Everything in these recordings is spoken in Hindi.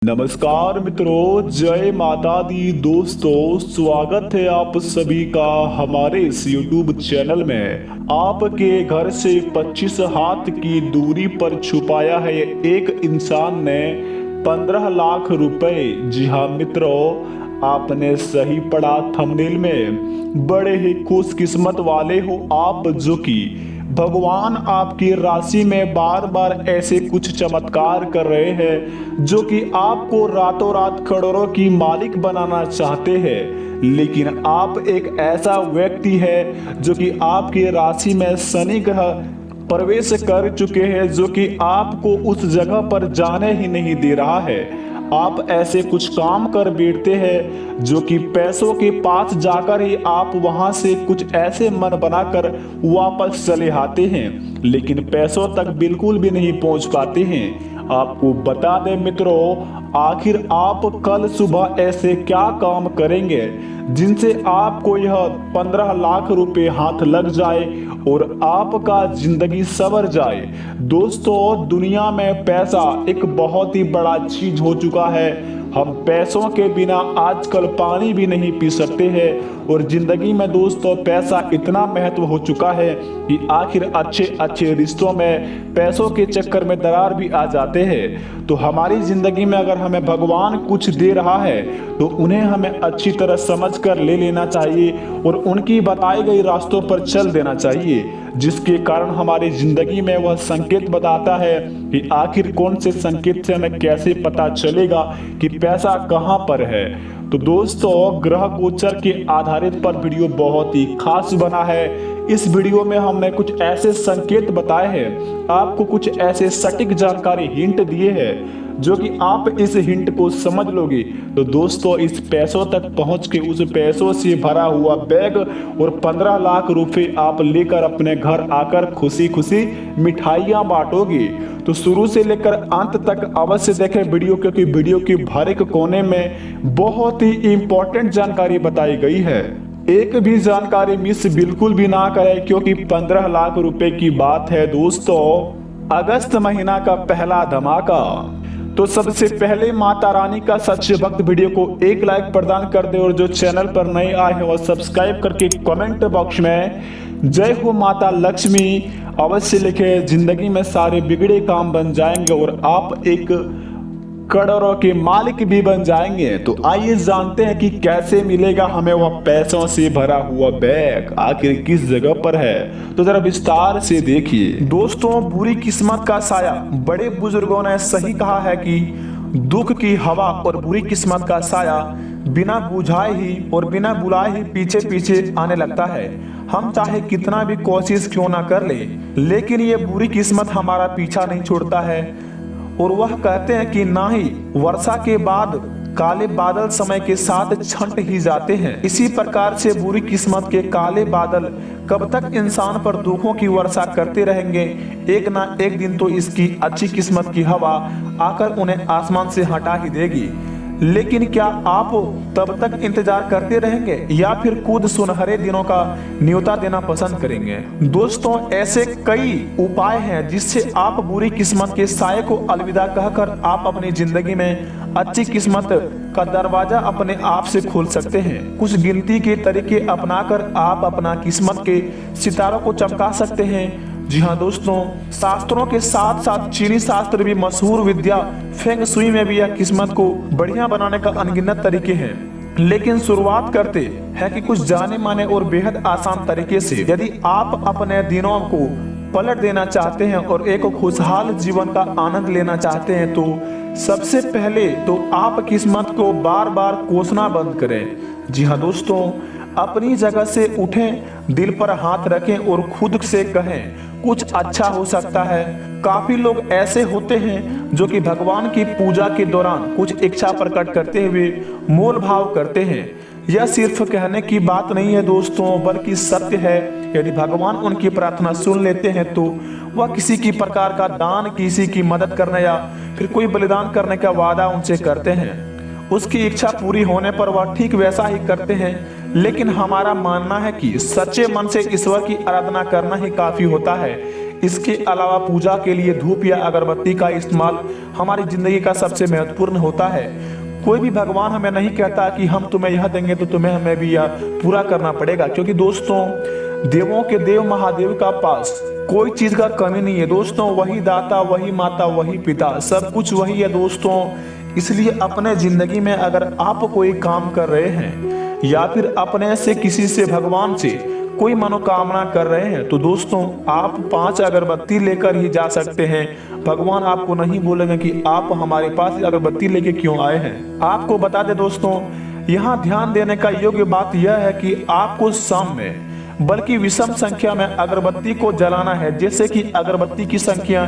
नमस्कार मित्रों, जय माता दी। दोस्तों, स्वागत है आप सभी का हमारे इस YouTube चैनल में। आपके घर से 25 हाथ की दूरी पर छुपाया है एक इंसान ने 15 लाख रुपए। जी हाँ मित्रों, आपने सही पढ़ा थंबनेल में। बड़े ही खुशकिस्मत वाले हो आप, जो कि भगवान आपकी राशि में बार बार ऐसे कुछ चमत्कार कर रहे हैं जो कि आपको रातों रात करोड़ों की मालिक बनाना चाहते हैं। लेकिन आप एक ऐसा व्यक्ति है जो कि आपकी राशि में शनि ग्रह प्रवेश कर चुके हैं, जो कि आपको उस जगह पर जाने ही नहीं दे रहा है। आप ऐसे कुछ काम कर बैठते हैं जो कि पैसों के पास जाकर ही आप वहां से कुछ ऐसे मन बनाकर वापस चले आते हैं, लेकिन पैसों तक बिल्कुल भी नहीं पहुंच पाते हैं। आपको बता दें मित्रों, आखिर आप कल सुबह ऐसे क्या काम करेंगे जिनसे आपको यह 15 लाख रुपए हाथ लग जाए और आपका जिंदगी संवर जाए। दोस्तों, दुनिया में पैसा एक बहुत ही बड़ा चीज हो चुका है। हम पैसों के बिना आजकल पानी भी नहीं पी सकते हैं और जिंदगी में दोस्तों पैसा इतना महत्व हो चुका है कि आखिर अच्छे अच्छे रिश्तों में पैसों के चक्कर में दरार भी आ जाते हैं। तो हमारी जिंदगी में अगर हमें भगवान कुछ दे रहा है तो उन्हें हमें अच्छी तरह समझकर ले लेना चाहिए और उनकी बताई गई रास्तों पर चल देना चाहिए, जिसके कारण हमारी जिंदगी में वह संकेत बताता है कि आखिर कौन से संकेत से हमें कैसे पता चलेगा कि पैसा कहां पर है। तो दोस्तों, ग्रह गोचर के आधारित पर वीडियो बहुत ही खास बना है। इस वीडियो में हमने कुछ ऐसे संकेत बताए हैं, आपको कुछ ऐसे सटीक जानकारी हिंट दिए हैं जो कि आप इस हिंट को समझ लोगे तो दोस्तों इस पैसों तक पहुंच के उस पैसों से भरा हुआ बैग और 15 लाख रुपए आप लेकर अपने घर आकर खुशी खुशी मिठाइयां बांटोगे। तो शुरू से लेकर अंत तक अवश्य देखें वीडियो, क्योंकि वीडियो के हर एक कोने में बहुत ही इंपॉर्टेंट जानकारी बताई गई है। एक भी जानकारी मिस बिल्कुल भी ना करें, क्योंकि 15 लाख रुपए की बात है दोस्तों। अगस्त महीना का पहला धमाका। तो सबसे पहले माता रानी का सच्चे भक्त वीडियो को एक लाइक प्रदान कर दे और जो चैनल पर नए आए हैं वह सब्सक्राइब करके कमेंट बॉक्स में जय हो माता लक्ष्मी अवश्य लिखे। जिंदगी में सारे बिगड़े काम बन जाएंगे और आप एक करोड़ों के मालिक भी बन जाएंगे। तो आइए जानते हैं कि कैसे मिलेगा हमें वह पैसों से भरा हुआ बैग, आखिर किस जगह पर है। तो जरा विस्तार से देखिए। दोस्तों, बुरी किस्मत का साया, बड़े बुजुर्गों ने सही कहा है कि दुख की हवा और बुरी किस्मत का साया बिना बुझाए ही और बिना बुलाए ही पीछे पीछे आने लगता है। हम चाहे कितना भी कोशिश क्यों ना कर ले, लेकिन ये बुरी किस्मत हमारा पीछा नहीं छोड़ता है। और वह कहते हैं कि ना ही वर्षा के बाद काले बादल समय के साथ छंट ही जाते हैं, इसी प्रकार से बुरी किस्मत के काले बादल कब तक इंसान पर दुखों की वर्षा करते रहेंगे। एक ना एक दिन तो इसकी अच्छी किस्मत की हवा आकर उन्हें आसमान से हटा ही देगी। लेकिन क्या आप तब तक इंतजार करते रहेंगे या फिर खुद सुनहरे दिनों का न्योता देना पसंद करेंगे। दोस्तों, ऐसे कई उपाय हैं जिससे आप बुरी किस्मत के साये को अलविदा कहकर आप अपनी जिंदगी में अच्छी किस्मत का दरवाजा अपने आप से खोल सकते हैं। कुछ गिनती के तरीके अपनाकर आप अपना किस्मत के सितारों को चमका सकते हैं। जी हाँ दोस्तों, शास्त्रों के साथ साथ चीनी शास्त्र भी मशहूर विद्या फेंग शुई में भी यह किस्मत को बढ़िया बनाने का अनगिनत तरीके हैं। लेकिन शुरुआत करते हैं कि कुछ जाने माने और बेहद आसान तरीके से। यदि आप अपने दिनों को पलट देना चाहते हैं और एक खुशहाल जीवन का आनंद लेना चाहते हैं तो सबसे पहले तो आप किस्मत को बार बार कोसना बंद करें। जी हाँ दोस्तों, अपनी जगह से उठें, दिल पर हाथ रखें और खुद से कहें कुछ अच्छा हो सकता है। काफी लोग ऐसे होते हैं जो कि भगवान की पूजा के दौरान कुछ इच्छा प्रकट करते हुए मोल भाव करते हैं। यह सिर्फ कहने की बात नहीं है दोस्तों, बल्कि सत्य है। यदि भगवान उनकी प्रार्थना सुन लेते हैं तो वह किसी की प्रकार का दान, किसी की मदद करने या फिर कोई बलिदान करने का वादा उनसे करते हैं। उसकी इच्छा पूरी होने पर वह ठीक वैसा ही करते हैं। लेकिन हमारा मानना है कि सच्चे मन से ईश्वर की आराधना करना ही काफी होता है। इसके अलावा पूजा के लिए धूप या अगरबत्ती का इस्तेमाल हमारी जिंदगी का सबसे महत्वपूर्ण होता है। कोई भी भगवान हमें नहीं कहता कि हम तुम्हें यह देंगे तो तुम्हें हमें भी यह पूरा करना पड़ेगा, क्योंकि दोस्तों देवों के देव महादेव का पास कोई चीज का कमी नहीं है दोस्तों। वही दाता, वही माता, वही पिता, सब कुछ वही है दोस्तों। इसलिए अपने जिंदगी में अगर आप कोई काम कर रहे हैं या फिर अपने से किसी से भगवान से कोई मनोकामना कर रहे हैं तो दोस्तों आप 5 अगरबत्ती लेकर ही जा सकते हैं। भगवान आपको नहीं बोलेंगे कि आप हमारे पास अगरबत्ती लेके क्यों आए हैं। आपको बता दें दोस्तों, यहाँ ध्यान देने का योग्य बात यह है कि आपको सम में बल्कि विषम संख्या में अगरबत्ती को जलाना है। जैसे कि अगरबत्ती की संख्या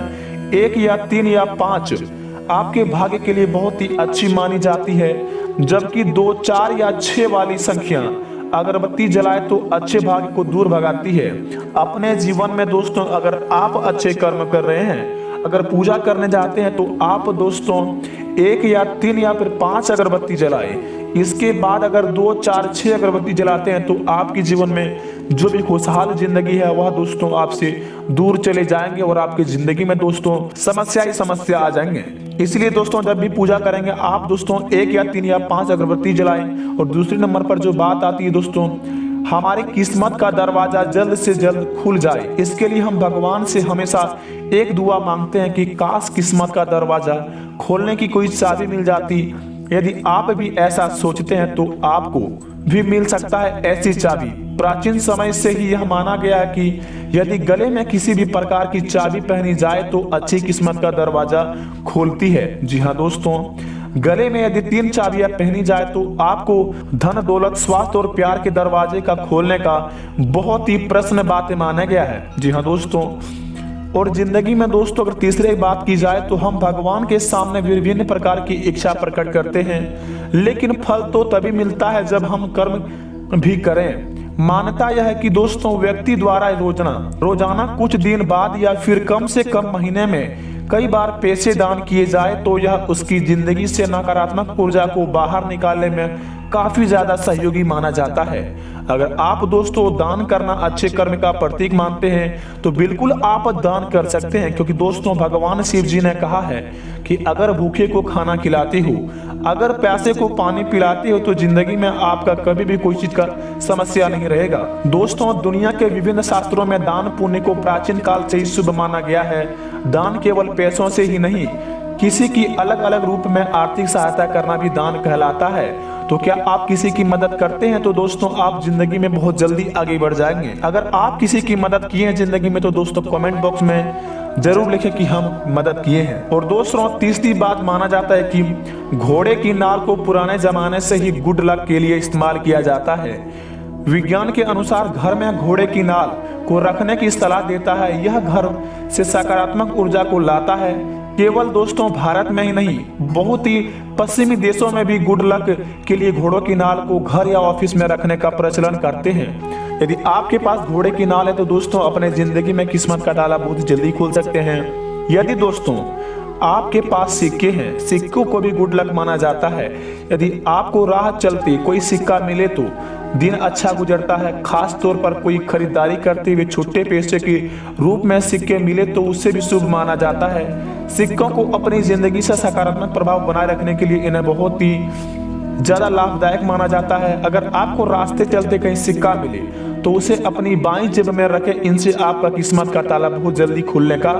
1 या 3 या 5 आपके भाग्य के लिए बहुत ही अच्छी मानी जाती है, जबकि 2, 4 या 6 वाली संख्या अगरबत्ती जलाए तो अच्छे भाग्य को दूर भगाती है। अपने जीवन में दोस्तों अगर आप अच्छे कर्म कर रहे हैं, अगर पूजा करने जाते हैं तो आप दोस्तों 1 या 3 या फिर 5 अगरबत्ती जलाए। इसके बाद अगर 2, 4, 6 अगरबत्ती जलाते हैं तो आपके जीवन में जो भी खुशहाल जिंदगी है वह दोस्तों आपसे दूर चले जाएंगे और आपकी जिंदगी में दोस्तों समस्या ही समस्या आ जाएंगे। इसलिए दोस्तों जब भी पूजा करेंगे आप दोस्तों 1 या 3 या 5 अगरबत्ती जलाएं। और दूसरे नंबर पर जो बात आती है दोस्तों, हमारी किस्मत का दरवाजा जल्द से जल्द खुल जाए, इसके लिए हम भगवान से हमेशा एक दुआ मांगते हैं कि काश किस्मत का दरवाजा खोलने की कोई चाबी मिल जाती। यदि आप भी ऐसा सोचते हैं तो आपको भी मिल सकता है ऐसी चाबी। प्राचीन समय से ही यह माना गया है कि यदि गले में किसी भी प्रकार की चाबी पहनी जाए तो अच्छी किस्मत का दरवाजा खोलती है। जी हाँ दोस्तों, गले में यदि 3 चाबियां पहनी जाए तो आपको धन, दौलत, स्वास्थ्य और प्यार के दरवाजे का खोलने का बहुत ही प्रश्न बातें माना गया है। जी हाँ दोस्तों, और जिंदगी में दोस्तों अगर तीसरी बात की जाए तो हम भगवान के सामने विभिन्न प्रकार की इच्छा प्रकट करते हैं, लेकिन फल तो तभी मिलता है जब हम कर्म भी करें। मान्यता यह है कि दोस्तों व्यक्ति द्वारा रोजाना कुछ दिन बाद या फिर कम से कम महीने में कई बार पैसे दान किए जाए तो यह उसकी जिंदगी से नकारात्मक ऊर्जा को बाहर निकालने में काफी ज्यादा सहयोगी माना जाता है। अगर आप दोस्तों दान करना अच्छे कर्म का प्रतीक मानते हैं तो बिल्कुल आप दान कर सकते हैं, क्योंकि दोस्तों भगवान शिव जी ने कहा है कि अगर भूखे को खाना खिलाते हो, अगर प्यासे को पानी पिलाते हो तो जिंदगी में आपका कभी भी कोई चीज का समस्या नहीं रहेगा। दोस्तों दुनिया के विभिन्न शास्त्रों में दान पुण्य को प्राचीन काल से ही शुभ माना गया है। दान केवल पैसों से ही नहीं, किसी की अलग अलग रूप में आर्थिक सहायता करना भी दान कहलाता है। तो क्या आप किसी की मदद करते हैं तो दोस्तों आप जिंदगी में बहुत जल्दी आगे बढ़ जाएंगे। अगर आप किसी की मदद किए हैं जिंदगी में तो दोस्तों कमेंट बॉक्स में जरूर लिखें कि हम मदद किए हैं। और दोस्तों तीसरी बात माना जाता है कि घोड़े की नाल को पुराने जमाने से ही गुड लक के लिए इस्तेमाल किया जाता है। विज्ञान के अनुसार घर में घोड़े की नाल को रखने की सलाह देता है। यह घर से सकारात्मक ऊर्जा को लाता है। केवल दोस्तों भारत में ही नहीं, बहुत ही पश्चिमी देशों में भी गुड लक के लिए घोड़ों की नाल को घर या ऑफिस में रखने का प्रचलन करते हैं। यदि आपके पास घोड़े की नाल है तो दोस्तों अपने जिंदगी में किस्मत का ताला बहुत जल्दी खोल सकते हैं। यदि दोस्तों आपके पास सिक्के हैं, सिक्कों को भी गुड लक माना जाता है। यदि आपको राह चलते कोई सिक्का मिले तो दिन अच्छा गुजरता है। खास तौर पर कोई खरीदारी करते हुए छोटे पैसे के रूप में सिक्के मिले तो उससे भी शुभ माना जाता है। सिक्कों को अपनी जिंदगी से सकारात्मक प्रभाव बनाए रखने के लिए इन्हें बहुत ही ज्यादा लाभदायक माना जाता है। अगर आपको रास्ते चलते कहीं सिक्का मिले तो उसे अपनी बाईं जेब में रखें। इनसे आपका किस्मत का ताला बहुत जल्दी खुलने का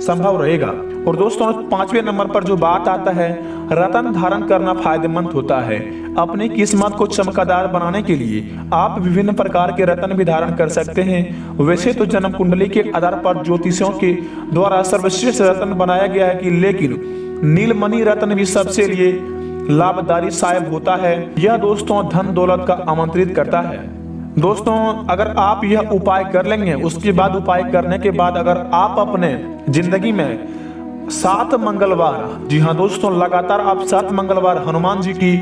संभव रहेगा। और दोस्तों 5वें नंबर पर जो बात आता है, रत्न धारण करना फायदेमंद होता है। अपनी किस्मत को चमकदार बनाने के लिए आप विभिन्न प्रकार के रत्न भी धारण कर सकते हैं। वैसे तो जन्म कुंडली के आधार पर ज्योतिषियों के द्वारा सर्वश्रेष्ठ रत्न बनाया गया है कि लेकिन नीलमणि रत्न भी सबसे लिए लाभदायी साबित होता है। यह दोस्तों धन दौलत का आमंत्रित करता है। दोस्तों अगर आप यह उपाय कर लेंगे, उसके बाद उपाय करने के बाद अगर आप अपने जिंदगी में 7 मंगलवार, जी हाँ दोस्तों लगातार आप 7 मंगलवार हनुमान जी की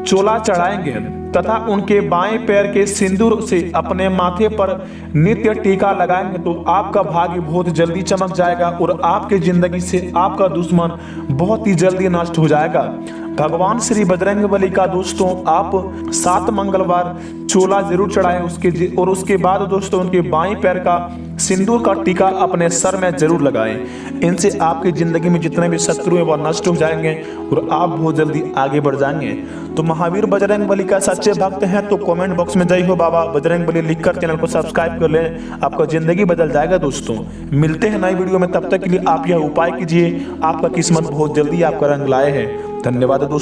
चोला चढ़ाएंगे तथा उनके बाएं पैर के सिंदूर से अपने माथे पर नित्य टीका लगाएंगे तो आपका भाग्य बहुत जल्दी चमक जाएगा और आपके जिंदगी से आपका दुश्मन बहुत ही जल्दी नष्ट हो जाएगा। भगवान श्री बजरंगबली का दोस्तों आप 7 मंगलवार चोला जरूर चढ़ाएं उसके बाद दोस्तों उनके बाएं पैर का सिंदूर का टीका अपने सर में जरूर लगाएं। इनसे आपकी जिंदगी में जितने भी शत्रु हैं वो नष्ट हो जाएंगे और आप बहुत जल्दी आगे बढ़ जाएंगे। तो महावीर बजरंगबली का सच्चे भक्त हैं तो कमेंट बॉक्स में जय हो बाबा बजरंगबली लिखकर चैनल को सब्सक्राइब कर लें। आपका जिंदगी बदल जाएगा दोस्तों। मिलते हैं नई वीडियो में, तब तक के लिए आप यह उपाय कीजिए, आपका किस्मत बहुत जल्दी आपका रंग लाए है। धन्यवाद दोस्तों।